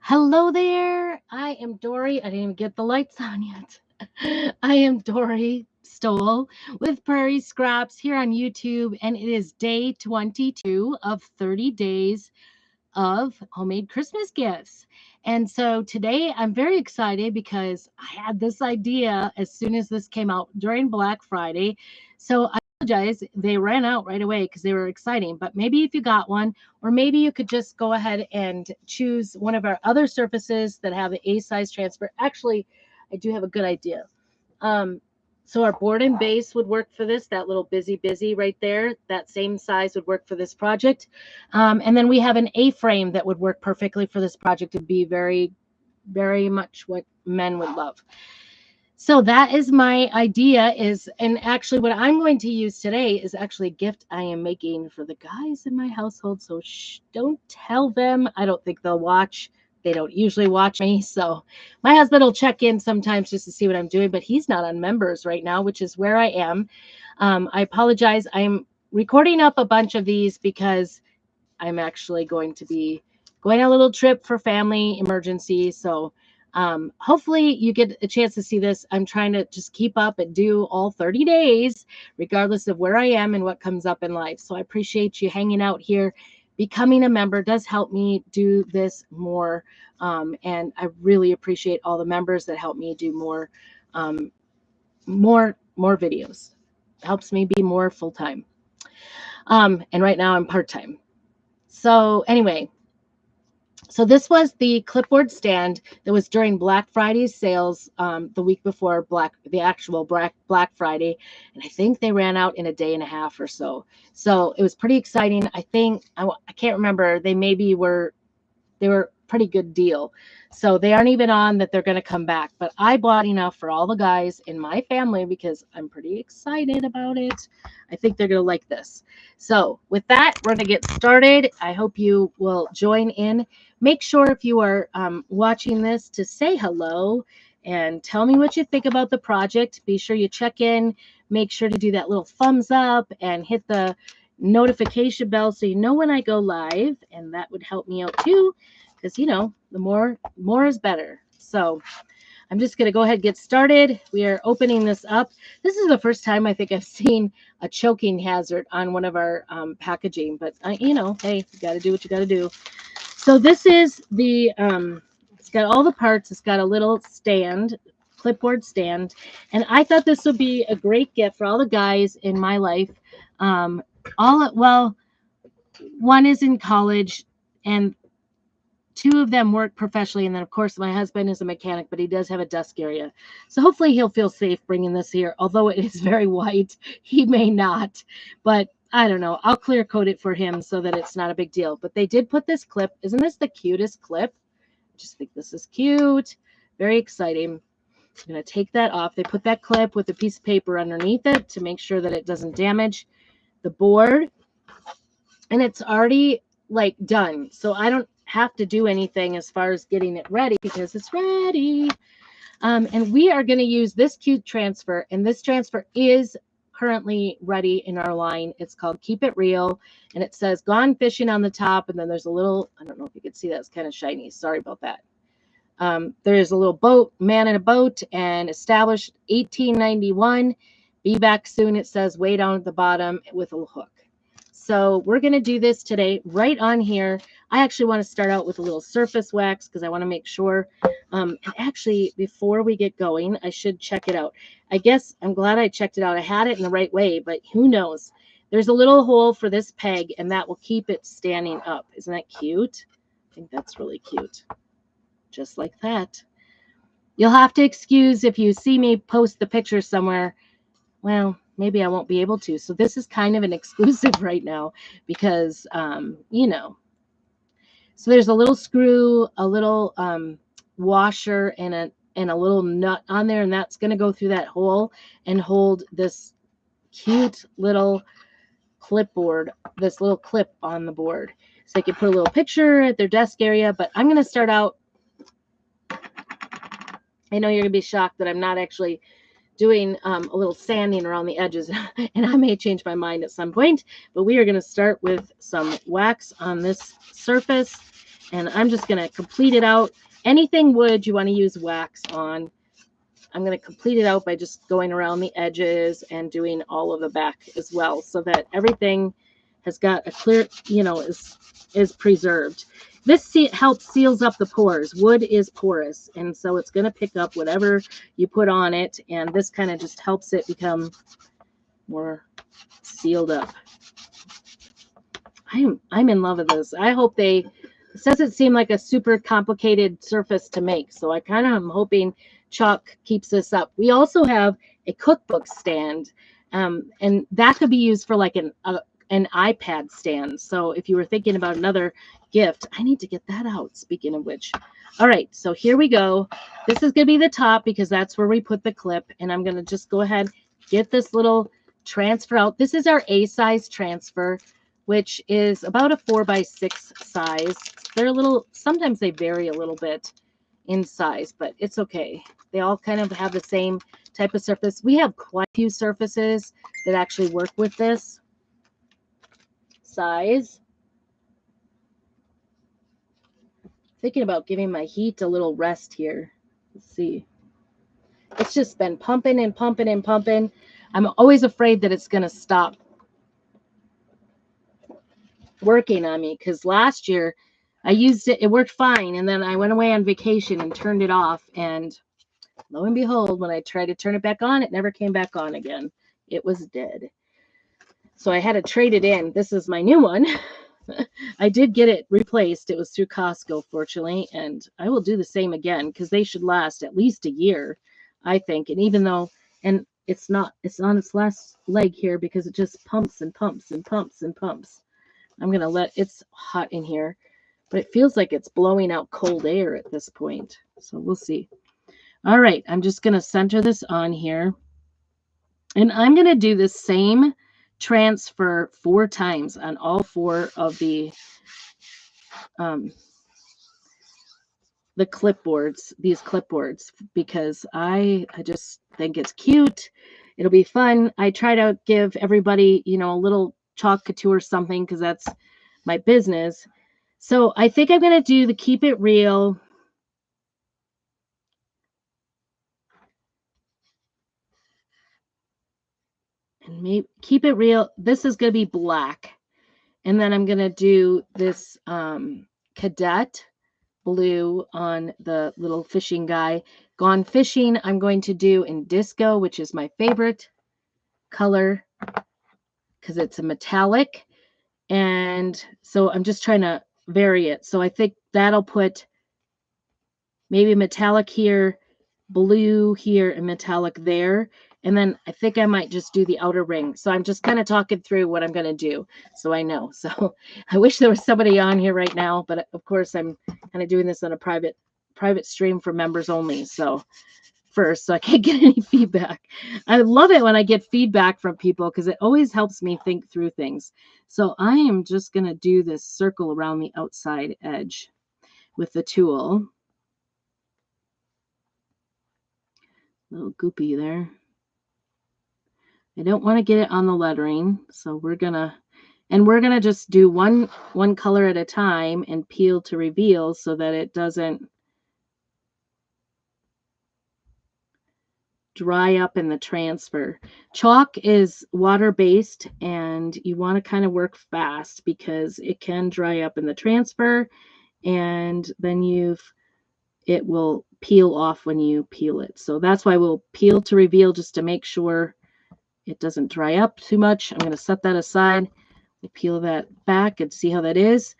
Hello there. I am Dory. I didn't even get the lights on yet. I am Dory Stoll with Prairie Scraps here on YouTube, and it is day 22 of 30 days of homemade Christmas gifts. And so today I'm very excited because I had this idea as soon as this came out during Black Friday. So I apologize, they ran out right away because they were exciting. But maybe if you got one, or maybe you could just go ahead and choose one of our other surfaces that have the A size transfer. Actually, I do have a good idea. Um, so our board and base would work for this, that little busy right there. That same size would work for this project. And then we have an A-frame that would work perfectly for this project to be very much what men would love. So that is my idea and actually what I'm going to use today is actually a gift I am making for the guys in my household. So don't tell them. I don't think they'll watch. They don't usually watch me. So my husband will check in sometimes just to see what I'm doing, but he's not on members right now, which is where I am. I apologize. I'm recording up a bunch of these because I'm actually going to be going on a little trip for family emergency. So hopefully you get a chance to see this. I'm trying to just keep up and do all 30 days, regardless of where I am and what comes up in life. So I appreciate you hanging out here. Becoming a member does help me do this more. And I really appreciate all the members that help me do um, more videos. Helps me be more full-time. And right now I'm part-time. So anyway, so this was the clipboard stand that was during Black Friday sales the week before the actual Black Friday, and I think they ran out in a day and a half or so. So it was pretty exciting. I think I can't remember. They were pretty good deal. So they aren't even on that they're going to come back. But I bought enough for all the guys in my family because I'm pretty excited about it. I think they're going to like this. So with that, we're going to get started. I hope you will join in. Make sure if you are watching this to say hello and tell me what you think about the project. Be sure you check in. Make sure to do that little thumbs up and hit the notification bell so you know when I go live, and that would help me out too, because the more is better. So I'm just going to go ahead and get started. We are opening this up. This is the first time I think I've seen a choking hazard on one of our packaging, but hey, you got to do what you got to do. So this is it's got all the parts. It's got a little stand, clipboard stand, and I thought this would be a great gift for all the guys in my life. Well, one is in college, and two of them work professionally, and then of course my husband is a mechanic, but he does have a desk area, so hopefully he'll feel safe bringing this here. Although it is very white, he may not, but I don't know. I'll clear coat it for him so that it's not a big deal. But they did put this clip. Isn't this the cutest clip? I just think this is cute. Very exciting. I'm going to take that off. They put that clip with a piece of paper underneath it to make sure that it doesn't damage the board, and it's already like done, so I don't have to do anything as far as getting it ready because it's ready. And we are going to use this cute transfer, and this transfer is currently ready in our line. It's called Keep It Real, and it says Gone Fishing on the top, and then there's a little, I don't know if you can see that, it's kind of shiny, sorry about that. There's a little man in a boat, and established 1891. Be back soon, it says way down at the bottom with a hook. So we're going to do this today right on here. I actually want to start out with a little surface wax because I want to make sure. And actually, before we get going, I should check it out. I guess I'm glad I checked it out. I had it in the right way, but who knows? There's a little hole for this peg, and that will keep it standing up. Isn't that cute? I think that's really cute. Just like that. You'll have to excuse if you see me post the picture somewhere. Well, maybe I won't be able to. So this is kind of an exclusive right now because, So there's a little screw, a little washer, and a little nut on there, and that's going to go through that hole and hold this cute little clipboard, this little clip on the board. So they can put a little picture at their desk area, but I'm going to start out. I know you're going to be shocked that I'm not actually doing a little sanding around the edges, and I may change my mind at some point, but we are going to start with some wax on this surface, And I'm just going to complete it out. Anything wood you want to use wax on. I'm going to complete it out by just going around the edges and doing all of the back as well, so that everything has got a clear, is preserved. This helps seals up the pores. Wood is porous, and so it's going to pick up whatever you put on it, and this kind of just helps it become more sealed up. I'm in love with this. I hope it doesn't seem like a super complicated surface to make, so I kind of am hoping chalk keeps this up. We also have a cookbook stand, and that could be used for like an iPad stand. So if you were thinking about another gift, I need to get that out, speaking of which. All right, so here we go. This is going to be the top because that's where we put the clip, and I'm going to just go ahead, get this little transfer out. This is our A size transfer, which is about a 4x6 size. They're sometimes they vary a little bit in size, but it's okay. They all kind of have the same type of surface. We have quite a few surfaces that actually work with this size. Thinking about giving my heat a little rest here. Let's see. It's just been pumping and pumping and pumping. I'm always afraid that it's going to stop working on me, because last year I used it worked fine, and then I went away on vacation and turned it off, and lo and behold, when I tried to turn it back on, it never came back on again. It was dead. So I had to trade it in. This is my new one. I did get it replaced. It was through Costco, fortunately, and I will do the same again, because they should last at least a year, I think. And even though, and it's on its last leg here, because it just pumps and pumps and pumps and pumps. I'm going to it's hot in here, but it feels like it's blowing out cold air at this point. So we'll see. All right, I'm just going to center this on here. And I'm going to do the same transfer 4 times on all 4 of the clipboards, these clipboards, because I just think it's cute. It'll be fun. I try to give everybody, a little chalk couture something, because that's my business. So I think I'm going to do the Keep It Real. And maybe Keep It Real. This is going to be black. And then I'm going to do this cadet blue on the little fishing guy. Gone Fishing, I'm going to do in Disco, which is my favorite color, because it's a metallic. And so I'm just trying to vary it. So I think that'll put maybe metallic here, blue here, and metallic there. And then I think I might just do the outer ring. So I'm just kind of talking through what I'm going to do, so I know. So I wish there was somebody on here right now, but of course I'm kind of doing this on a private stream for members only. So I can't get any feedback. I love it when I get feedback from people, because it always helps me think through things. So I am just going to do this circle around the outside edge with the tool. A little goopy there. I don't want to get it on the lettering, so we're gonna just do one color at a time and peel to reveal, so that it doesn't dry up in the transfer. Chalk is water-based, and you want to kind of work fast, because it can dry up in the transfer, and then it will peel off when you peel it. So that's why we'll peel to reveal, just to make sure it doesn't dry up too much. I'm going to set that aside. We peel that back and see how that is.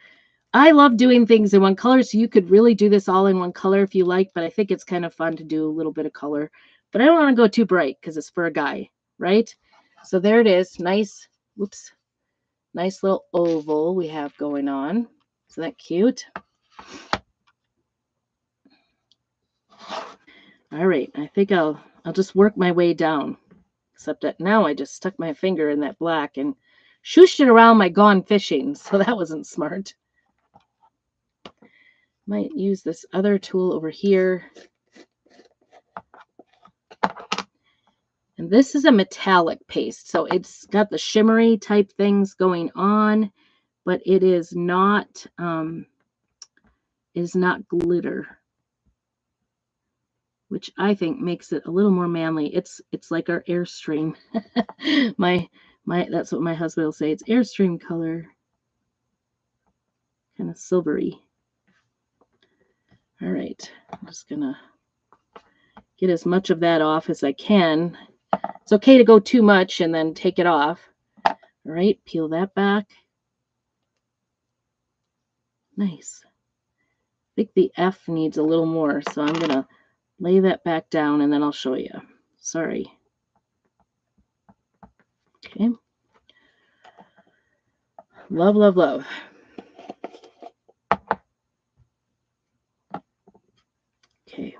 I love doing things in one color, so you could really do this all in one color if you like, but I think it's kind of fun to do a little bit of color. But I don't want to go too bright, because it's for a guy, right? So there it is. Nice, nice little oval we have going on. Isn't that cute? All right, I think I'll just work my way down. Except that now I just stuck my finger in that black and shooshed it around my Gone Fishing, so that wasn't smart. Might use this other tool over here. And this is a metallic paste, so it's got the shimmery type things going on, but it is not is not glitter, which I think makes it a little more manly. It's like our Airstream. my that's what my husband will say. It's Airstream color, kind of silvery. All right, I'm just gonna get as much of that off as I can. It's okay to go too much and then take it off. All right, peel that back. Nice. I think the F needs a little more, so I'm gonna lay that back down and then I'll show you. Sorry. Okay. Love, love, love. Okay.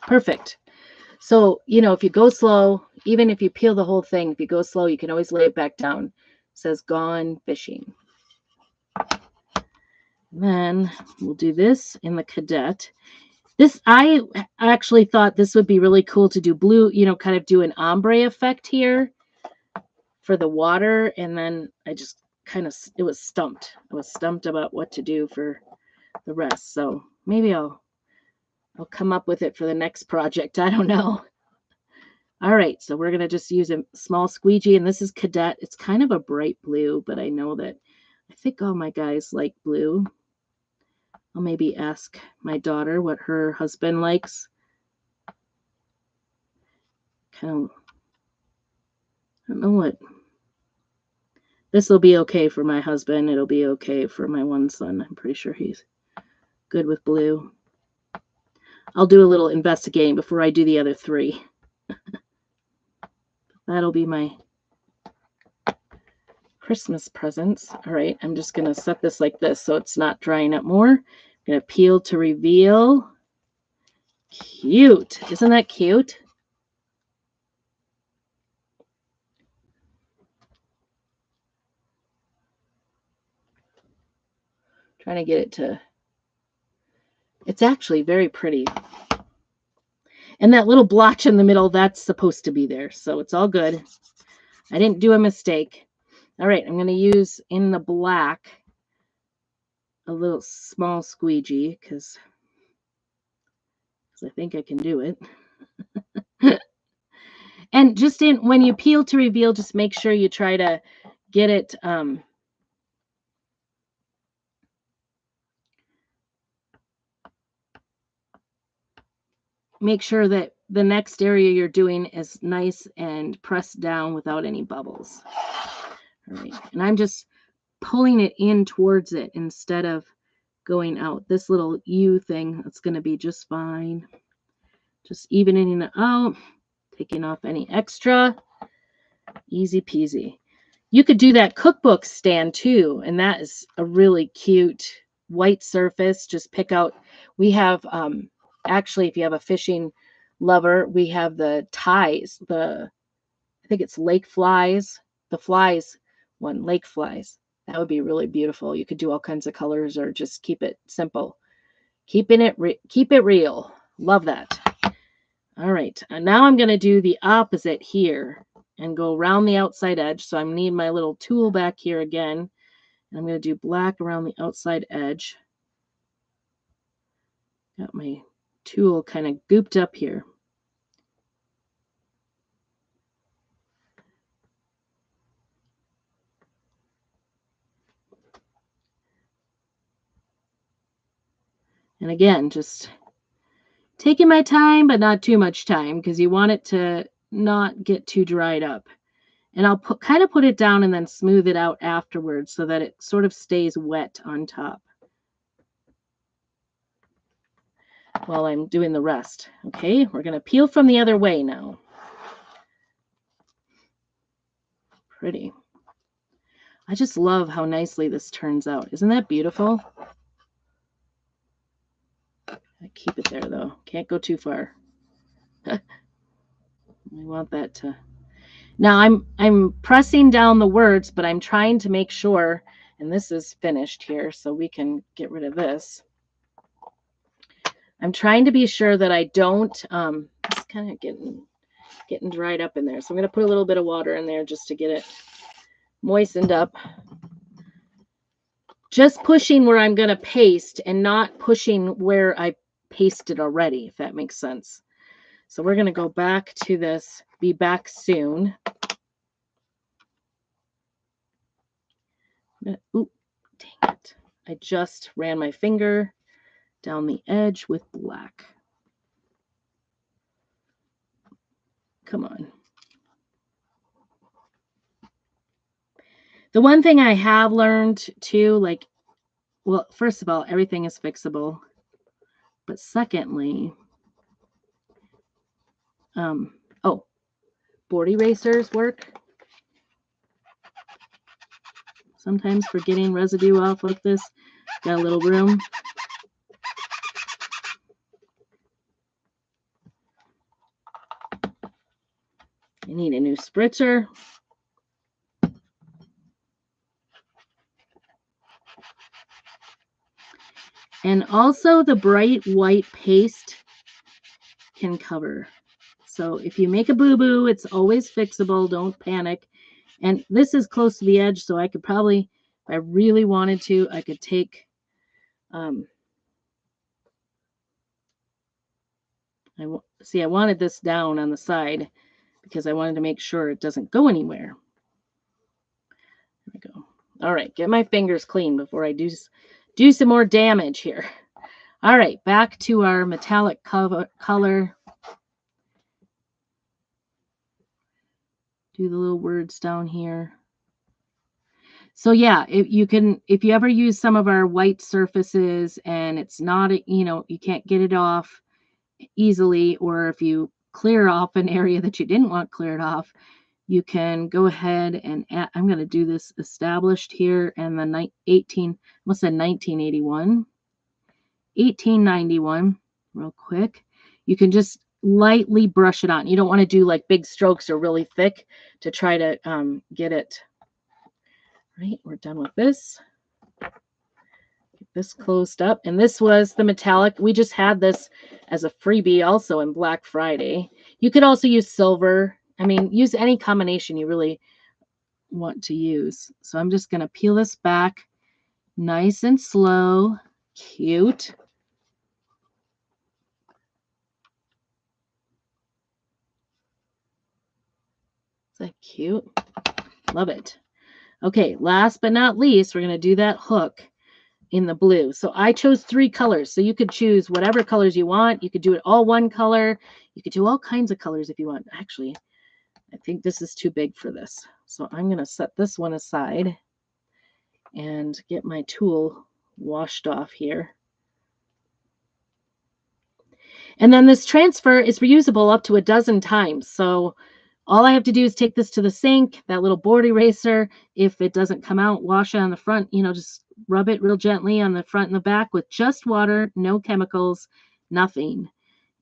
Perfect. So, if you go slow, even if you peel the whole thing, if you go slow, you can always lay it back down. It says gone fishing. And then we'll do this in the Cadet. This, I actually thought this would be really cool to do blue, kind of do an ombre effect here for the water. And then I just I was stumped. I was stumped about what to do for the rest. So maybe I'll come up with it for the next project. I don't know. All right, so we're going to just use a small squeegee, and this is Cadet. It's kind of a bright blue, but I know that I think all my guys like blue. I'll maybe ask my daughter what her husband likes. Kind of, I don't know what. This will be okay for my husband. It'll be okay for my one son. I'm pretty sure he's good with blue. I'll do a little investigating before I do the other three. That'll be my Christmas presents. All right, I'm just going to set this like this so it's not drying up more. I'm going to peel to reveal. Cute. Isn't that cute? Trying to get it to... It's actually very pretty. And that little blotch in the middle, that's supposed to be there. So it's all good. I didn't do a mistake. All right, I'm going to use in the black a little small squeegee because I think I can do it. And just when you peel to reveal, just make sure you try to get it make sure that the next area you're doing is nice and pressed down without any bubbles. All right, and I'm just pulling it in towards it instead of going out. This little U thing, that's going to be just fine. Just evening it out, taking off any extra. Easy peasy. You could do that cookbook stand too, and that is a really cute white surface. Just pick out, we have, actually, if you have a fishing lover, we have the ties, I think it's lake flies, the flies one, lake flies. That would be really beautiful. You could do all kinds of colors or just keep it simple. Keep it real. Love that. All right, and now I'm going to do the opposite here and go around the outside edge. So I need my little tool back here again. And I'm going to do black around the outside edge. Got my tool kind of gooped up here. And again, just taking my time, but not too much time because you want it to not get too dried up. And I'll kind of put it down and then smooth it out afterwards so that it sort of stays wet on top while I'm doing the rest. Okay, we're going to peel from the other way now. Pretty. I just love how nicely this turns out. Isn't that beautiful? I keep it there though. Can't go too far. I want that to... Now I'm pressing down the words, but I'm trying to make sure, and this is finished here, so we can get rid of this. I'm trying to be sure that I don't, it's kind of getting dried up in there. So I'm going to put a little bit of water in there just to get it moistened up. just pushing where I'm going to paste and not pushing where I pasted already, if that makes sense. So we're going to go back to this, be back soon. Oop, dang it. I just ran my finger down the edge with black. Come on. The one thing I have learned too, like, well, first of all, everything is fixable. But secondly, oh, board erasers work. Sometimes for getting residue off like this, got a little room. I need a new spritzer. And also the bright white paste can cover. So if you make a boo-boo, it's always fixable. Don't panic. And this is close to the edge, so I could probably, if I really wanted to, I could take, I wanted this down on the side because I wanted to make sure it doesn't go anywhere. There we go. All right, get my fingers clean before I do some more damage here. All right, back to our metallic color. Do the little words down here. So yeah, if you ever use some of our white surfaces and it's not, you can't get it off easily, or if you clear off an area that you didn't want cleared off, you can go ahead and add, I'm going to do this established here and the 1891, real quick. You can just lightly brush it on. You don't want to do like big strokes or really thick to try to get it. Right, we're done with this. Get this closed up. And this was the metallic. We just had this as a freebie also in Black Friday. You could also use silver. I mean, use any combination you really want to use. So I'm just going to peel this back nice and slow. Cute. Is that cute? Love it. Okay, last but not least, we're going to do that hook in the blue. So I chose 3 colors. So you could choose whatever colors you want. You could do it all one color. You could do all kinds of colors if you want. Actually, I think this is too big for this. So I'm going to set this one aside and get my tool washed off here. And then this transfer is reusable up to a dozen times. So all I have to do is take this to the sink, that little board eraser. If it doesn't come out, wash it on the front, just rub it real gently on the front and the back with just water, no chemicals, nothing,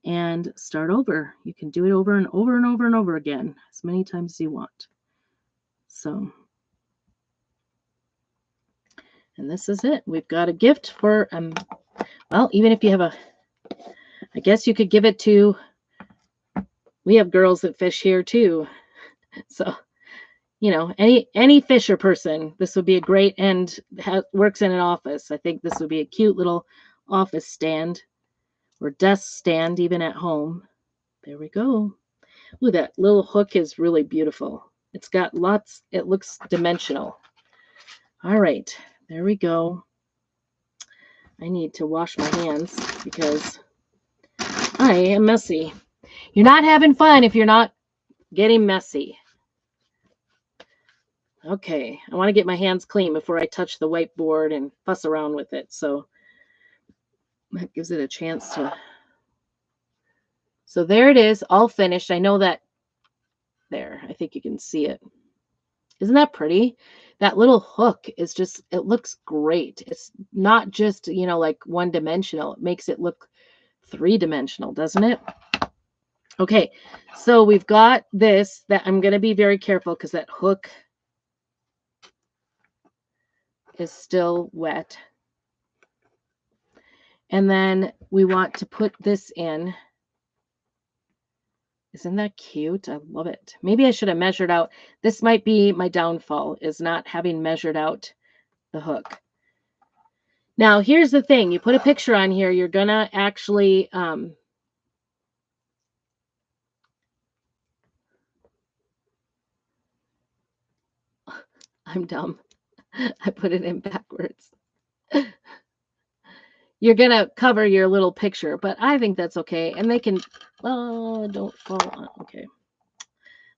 and start over. You can do it over and over and over and over again, as many times as you want. So, and this is it. We've got a gift for, well, even if you have I guess you could give it to, we have girls that fish here too. So, any fisher person, this would be a great, and works in an office. I think this would be a cute little office stand or desk stand, even at home. There we go. Ooh, that little hook is really beautiful. It's got lots, it looks dimensional. All right, there we go. I need to wash my hands because I am messy. You're not having fun if you're not getting messy. Okay, I want to get my hands clean before I touch the whiteboard and fuss around with it. So that gives it a chance to. So there it is, all finished. I know that there. I think you can see it. Isn't that pretty? That little hook is just, it looks great. It's not just, like one dimensional. It makes it look 3-dimensional, doesn't it? Okay, so we've got this that I'm going to be very careful because that hook is still wet. And then we want to put this in. Isn't that cute? I love it. Maybe I should have measured out. This might be my downfall, is not having measured out the hook. Now, here's the thing. You put a picture on here, you're going to actually, I'm dumb. I put it in backwards. You're going to cover your little picture, but I think that's okay. And they can, oh, don't fall on. Okay.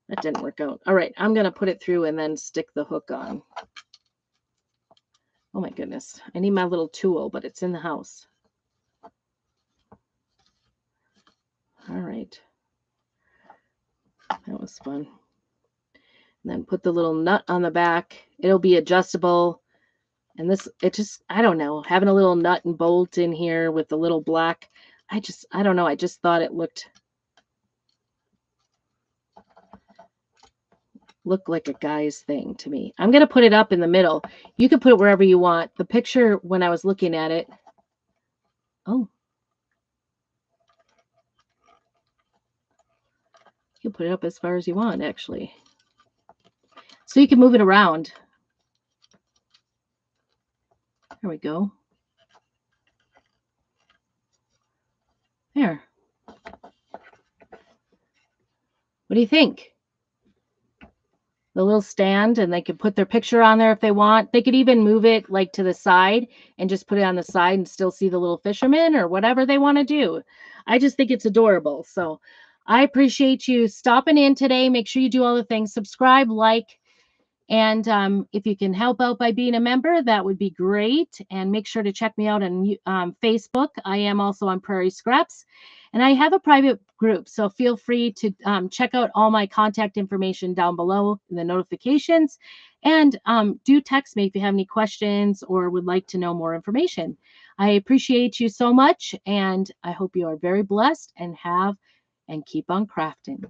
That didn't work out. All right. I'm going to put it through and then stick the hook on. Oh my goodness. I need my little tool, but it's in the house. All right. That was fun. And then put the little nut on the back. It'll be adjustable. And this, it just, I don't know, having a little nut and bolt in here with the little black, I don't know. I just thought it looked like a guy's thing to me. I'm going to put it up in the middle. You can put it wherever you want. The picture, when I was looking at it, oh, you can put it up as far as you want, actually. So you can move it around. There we go. There. What do you think? The little stand, and they could put their picture on there if they want. They could even move it like to the side and just put it on the side and still see the little fisherman or whatever they want to do. I just think it's adorable. So I appreciate you stopping in today. Make sure you do all the things. Subscribe, like, and if you can help out by being a member, that would be great. And make sure to check me out on Facebook. I am also on Prairie Scraps. And I have a private group, so feel free to check out all my contact information down below in the notifications. And do text me if you have any questions or would like to know more information. I appreciate you so much, and I hope you are very blessed and keep on crafting.